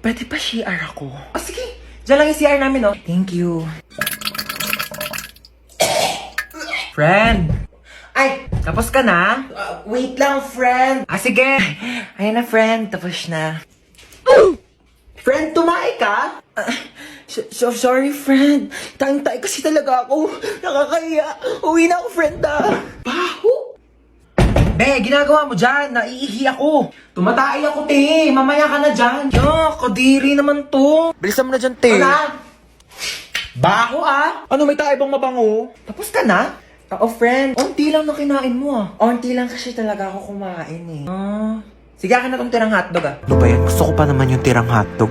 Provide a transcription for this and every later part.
Pwede pa CR ako? Oh, sige. Diyan lang yung CR namin, oh. Thank you. Friend! Ay! Tapos ka na? Wait lang, friend. Ah, sige. Ayan na, friend. Tapos na. Friend, tumae ka? Sorry, friend. Tayong-tayo kasi talaga ako. Nakakahiya. Uwi na ako, friend, Baho! Be, ginagawa mo dyan. Naiihi ako. Tumatay ako, te. Mamaya ka na dyan. Kadiri naman to. Bilisan mo na dyan, te. Ano? Baho, Ano, may tayo bang mabango? Tapos ka na? Oo, friend. Onti lang na kinain mo, Onti lang kasi talaga ako kumain, Sige, akin na tong tirang hotdog, Ano ba yan? Gusto ko pa naman yung tirang hotdog.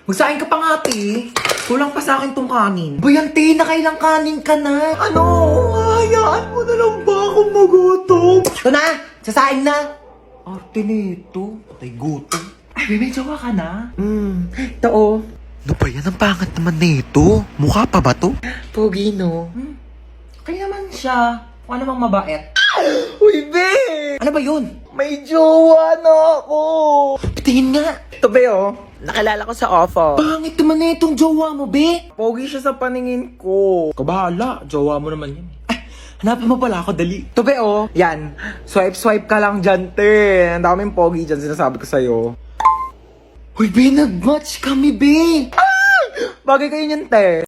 Magsain ka pa nga, te. Kulang pa sa akin tong kanin. Bayan, te, nakailang kanin ka na. Ano? Hayaan mo na lang ba akong magutom? Ito na! Sasain na! Arte nito. Patay gutom. Ay, may jowa ka na? Ito, Ano ba yan? Ang pangat naman nito. Mukha pa ba to? Pogi, no? Okay naman siya. Kung ano mang mabait. Uy, be! Ano ba yun? May jowa na ako! Patingin nga! Ito, be, Nakilala ko sa ofo. Pangit naman na itong jowa mo, be! Pogi siya sa paningin ko. Kabahala, jowa mo naman yan. Ay, hanapin mo pala ako, dali. Ito, be, Yan. Swipe ka lang dyan, te. Ang daming pogi dyan, sinasabi ko sa'yo. Uy, be, nag-match kami, be! Bagay kayo niyan, te.